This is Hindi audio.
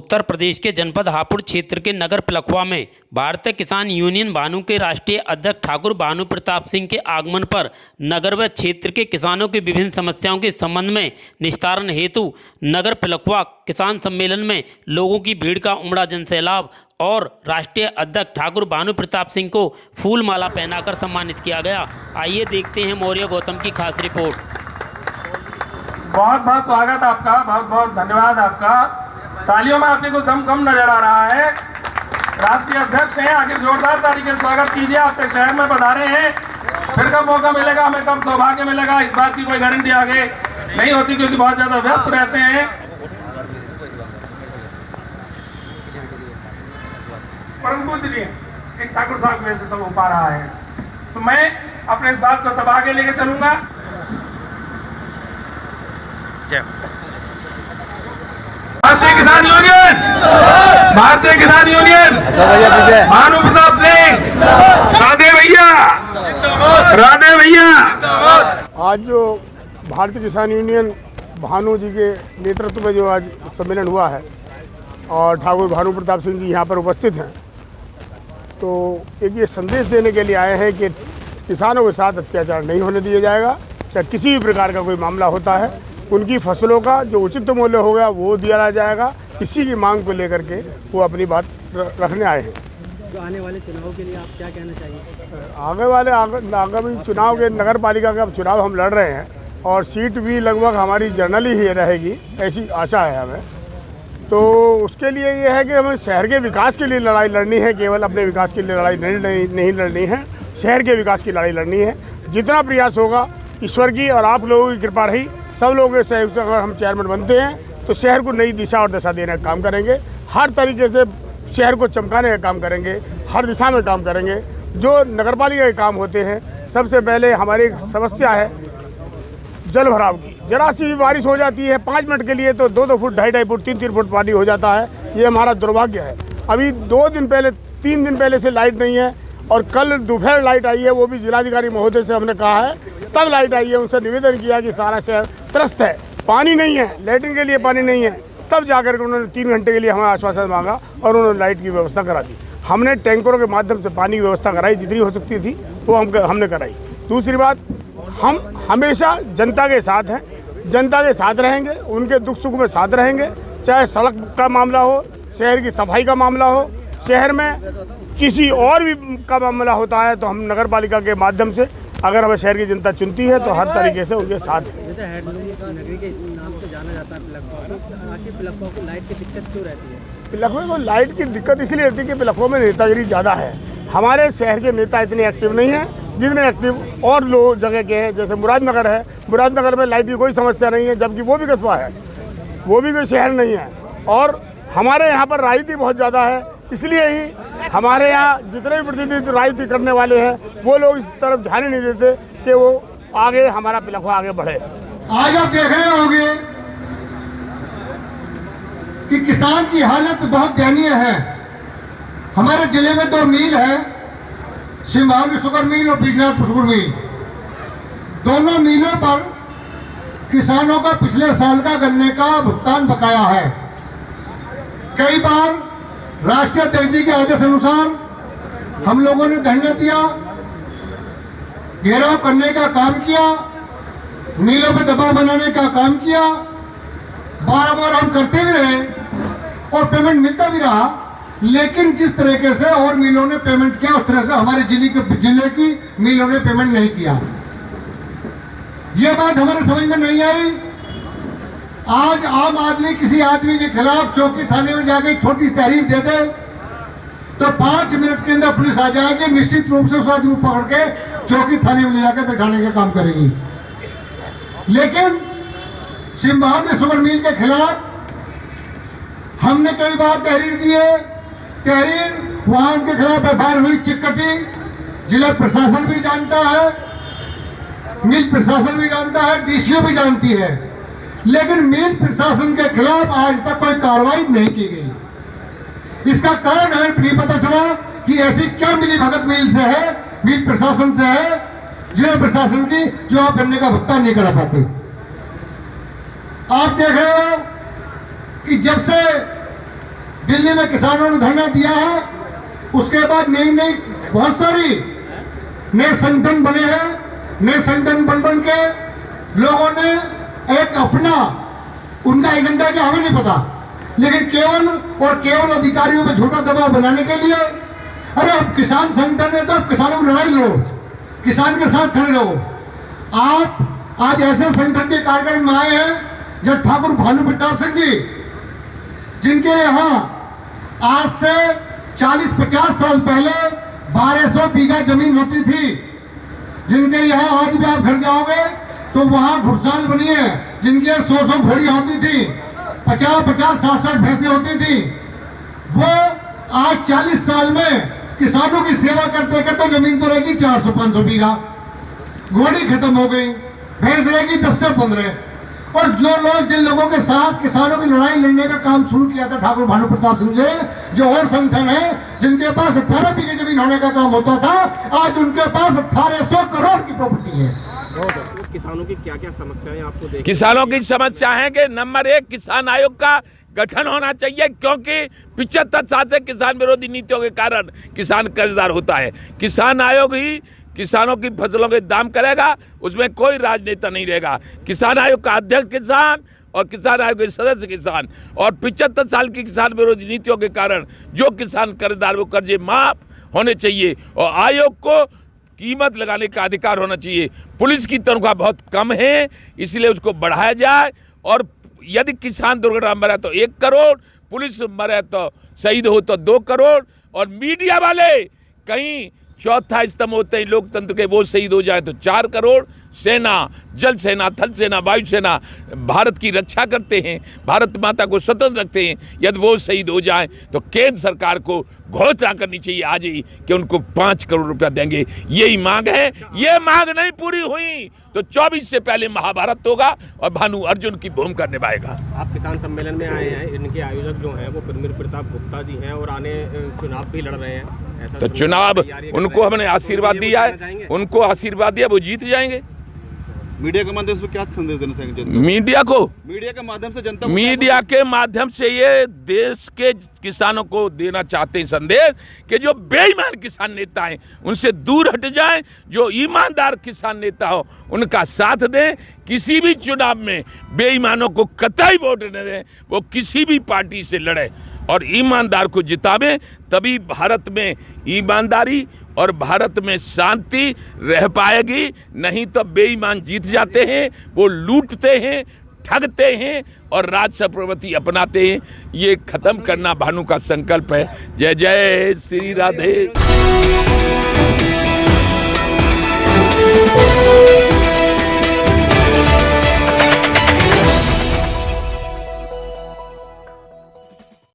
उत्तर प्रदेश के जनपद हापुड़ क्षेत्र के नगर पिलखवा में भारतीय किसान यूनियन भानु के राष्ट्रीय अध्यक्ष ठाकुर भानु प्रताप सिंह के आगमन पर नगर व क्षेत्र के किसानों की विभिन्न समस्याओं के संबंध में निस्तारण हेतु नगर पिलखवा किसान सम्मेलन में लोगों की भीड़ का उमड़ा जनसैलाब और राष्ट्रीय अध्यक्ष ठाकुर भानु प्रताप सिंह को फूल माला पहनाकर सम्मानित किया गया। आइए देखते हैं मौर्य गौतम की खास रिपोर्ट। बहुत बहुत स्वागत आपका, बहुत बहुत धन्यवाद आपका। तालियों में आपने कुछ दम कम नजर आ रहा है। राष्ट्रीय अध्यक्ष हैं, आखिर जोरदार तरीके से स्वागत कीजिए। आपके शहर में पधारे हैं, फिर कब मौका मिलेगा, हमें कब सौभाग्य मिलेगा, इस बात की कोई गारंटी आगे नहीं होती, क्योंकि बहुत ज्यादा व्यस्त रहते हैं। परम पूज्य जी, एक ठाकुर साहब में से सब हो पा रहा है, तो मैं अपने इस बात को तब आगे लेके चलूंगा। भारतीय किसान यूनियन, भारतीय किसान यूनियन, भानु प्रताप सिंह, राधे भैया, राधे भैया। आज जो भारतीय किसान यूनियन भानु जी के नेतृत्व में जो आज सम्मेलन हुआ है और ठाकुर भानु प्रताप सिंह जी यहाँ पर उपस्थित हैं, तो एक ये संदेश देने के लिए आए हैं कि किसानों के साथ अत्याचार नहीं होने दिया जाएगा। चाहे किसी भी प्रकार का कोई मामला होता है, उनकी फसलों का जो उचित मूल्य होगा वो दिया जाएगा। इसी की मांग को लेकर के वो अपनी बात रखने आए हैं। जो आने वाले चुनाव के लिए आप क्या कहना चाहिए? आगामी चुनाव के नगर पालिका का चुनाव हम लड़ रहे हैं और सीट भी लगभग हमारी जनरली ही रहेगी, ऐसी आशा है हमें। तो उसके लिए ये है कि हमें शहर के विकास के लिए लड़ाई लड़नी है, केवल अपने विकास के लिए लड़ाई नहीं लड़नी है, शहर के विकास की लड़ाई लड़नी है। जितना प्रयास होगा, ईश्वर की और आप लोगों की कृपा रही, सब लोगों के सहयोग से अगर हम चेयरमैन बनते हैं तो शहर को नई दिशा और दशा देने का काम करेंगे। हर तरीके से शहर को चमकाने का काम करेंगे, हर दिशा में काम करेंगे। जो नगरपालिका के काम होते हैं, सबसे पहले हमारी एक समस्या है जल भराव की। जरा सी भी बारिश हो जाती है 5 मिनट के लिए तो 2-2 फुट, 2.5 फुट, 3-3 फुट पानी हो जाता है। ये हमारा दुर्भाग्य है। अभी 2 दिन पहले, 3 दिन पहले से लाइट नहीं है और कल दोपहर लाइट आई है, वो भी जिलाधिकारी महोदय से हमने कहा है, तब लाइट आई है। उनसे निवेदन किया कि सारा शहर त्रस्त है, पानी नहीं है, लैट्रिन के लिए पानी नहीं है। तब जाकर के उन्होंने 3 घंटे के लिए हमें आश्वासन मांगा और उन्होंने लाइट की व्यवस्था करा दी। हमने टैंकरों के माध्यम से पानी की व्यवस्था कराई, जितनी हो सकती थी वो हमने कराई। दूसरी बात, हम हमेशा जनता के साथ हैं, जनता के साथ रहेंगे, उनके दुख सुख में साथ रहेंगे। चाहे सड़क का मामला हो, शहर की सफाई का मामला हो, शहर में किसी और भी का मामला होता है, तो हम नगर पालिका के माध्यम से, अगर हमें शहर की जनता चुनती है तो हर तरीके से उनके साथ है। जैसे हेडलूम नगरी के नाम से जाना जाता है पिलखवा, तो आखिर पिलखवा को लाइट की दिक्कत क्यों रहती है? पिलखवा को लाइट की दिक्कत इसलिए रहती है कि पिलखवा में नेतागिरी ज़्यादा है। हमारे शहर के नेता इतने एक्टिव नहीं हैं जितने एक्टिव और लोग जगह के हैं। जैसे मुरादनगर है, मुरादनगर में लाइट की कोई समस्या नहीं है, जबकि वो भी कस्बा है, वो भी कोई शहर नहीं है। और हमारे यहाँ पर राजनीति बहुत ज़्यादा है, इसलिए ही हमारे यहाँ जितने भी प्रतिनिधि राजनीति करने वाले हैं वो लोग इस तरफ ध्यान ही नहीं देते कि वो आगे हमारा पिलखवा आगे बढ़े। आज आप देख रहे होंगे कि किसान की हालत बहुत दयनीय है। हमारे जिले में 2 मिल है, सिंभावली शुगर मिल और बिजनाथपुर शुगर मिल। दोनों मिलों पर किसानों का पिछले साल का गन्ने का भुगतान बकाया है। कई बार राष्ट्रीय अध्यक्ष जी के आदेश अनुसार हम लोगों ने धरना दिया, घेराव करने का काम किया, मिलों पर दबाव बनाने का काम किया, बार हम करते भी रहे और पेमेंट मिलता भी रहा। लेकिन जिस तरीके से और मिलों ने पेमेंट किया, उस तरह से हमारे जिले की मिलों ने पेमेंट नहीं किया। यह बात हमारे समझ में नहीं आई। आज आम आदमी किसी आदमी के खिलाफ चौकी थाने में जाके छोटी सी तहरीर दे दे तो 5 मिनट के अंदर पुलिस आ जाएगी, निश्चित रूप से उस आदमी को पकड़ के चौकी थाने में ले जाकर बैठाने का काम करेगी। लेकिन सिंभावली शुगर मिल के खिलाफ हमने कई बार तहरीर दी है। तहरीर वहां उनके खिलाफ एफआईआर हुई, चिक्कटी जिला प्रशासन भी जानता है, मिल प्रशासन भी जानता है, डीसीओ भी जानती है। लेकिन मिल प्रशासन के खिलाफ आज तक कोई कार्रवाई नहीं की गई। इसका कारण है नहीं पता चला कि ऐसी क्या मिली भगत मिल से है, मिल प्रशासन से है, जिला प्रशासन की जो आप गन्ने का भुगतान नहीं करा पाते। आप देख रहे हो कि जब से दिल्ली में किसानों ने धरना दिया है, उसके बाद नई नई बहुत सारी नए संगठन बने हैं। नए संगठन बन के लोगों ने एक अपना, उनका एजेंडा क्या हमें नहीं पता, लेकिन केवल अधिकारियों पे झूठा दबाव बनाने के लिए, अरे अब किसान संगठन है तो अब किसानों की लड़ाई लड़ो, किसान के साथ खड़े रहो। आप आज ऐसे संगठन के कार्यक्रम में आए हैं जब ठाकुर भानु प्रताप सिंह जी, जिनके यहाँ आज से 40-50 साल पहले 1200 बीघा जमीन होती थी, जिनके यहाँ आज भी आप घर जाओगे तो वहां घुड़साल बनी है, जिनके 100 घोड़ी होती थी, 50-50, 60 भैंसें होती थी, वो आज 40 साल में किसानों की सेवा करते करते जमीन तो रहेगी 400-500 बीघा, घोड़ी खत्म हो गई, भैंस रहेगी 10 से 15। और जो लोग, जिन लोगों के साथ किसानों की लड़ाई लड़ने का काम शुरू किया था ठाकुर भानु प्रताप सिंह जी, जो और संगठन है जिनके पास 18 बीघे जमीन होने का काम होता था, आज उनके पास 1800 करोड़ की प्रॉपर्टी है। किसानों की क्या क्या समस्याएं आपको देख? किसानों की समस्या है कि नंबर 1 किसान आयोग का गठन होना चाहिए, क्योंकि 75 साल से किसान विरोधी नीतियों के कारण किसान कर्जदार होता है। किसान आयोग ही किसानों की फसलों के दाम करेगा, उसमें कोई राजनेता नहीं रहेगा। किसान आयोग का अध्यक्ष किसान और किसान आयोग के सदस्य किसान, और 75 साल की किसान विरोधी नीतियों के कारण जो किसान कर्जदार वो कर्जे माफ होने चाहिए, और आयोग को कीमत लगाने का अधिकार होना चाहिए। पुलिस की तनख्वाह बहुत कम है, इसलिए उसको बढ़ाया जाए, और यदि किसान दुर्घटना में मरे तो 1 करोड़, पुलिस मरे तो शहीद हो तो 2 करोड़, और मीडिया वाले कहीं चौथा स्तंभ होते हैं लोकतंत्र के, वो शहीद हो जाए तो 4 करोड़। सेना, जल सेना, थल सेना, वायु सेना भारत की रक्षा करते हैं, भारत माता को स्वतंत्र रखते हैं, यदि वो शहीद हो जाए तो केंद्र सरकार को घोषणा करनी चाहिए आज ही कि उनको 5 करोड़ रुपया देंगे। यही मांग है। ये मांग नहीं पूरी हुई तो 24 से पहले महाभारत होगा और भानु अर्जुन की भूमिका निभाएगा। आप किसान सम्मेलन में आए हैं, इनके आयोजक जो हैं वो प्रवीण प्रताप गुप्ता जी हैं और आने चुनाव भी लड़ रहे हैं। तो चुनाव उनको हमने आशीर्वाद दिया है, उनको आशीर्वाद दिया, वो जीत जाएंगे। मीडिया के माध्यम से क्या संदेश देना चाहेंगे? मीडिया के माध्यम से जनता, मीडिया के माध्यम से ये देश के किसानों को देना चाहते हैं संदेश कि जो बेईमान किसान नेता हैं उनसे दूर हट जाएं, जो ईमानदार किसान नेता हो उनका साथ दें। किसी भी चुनाव में बेईमानों को कतई वोट न दें, वो किसी भी पार्टी से लड़े और ईमानदार को जितावें, तभी भारत में ईमानदारी और भारत में शांति रह पाएगी। नहीं तो बेईमान जीत जाते हैं, वो लूटते हैं, ठगते हैं और राजसा प्रवृत्ति अपनाते हैं। ये खत्म करना भानु का संकल्प है। जय जय श्री राधे।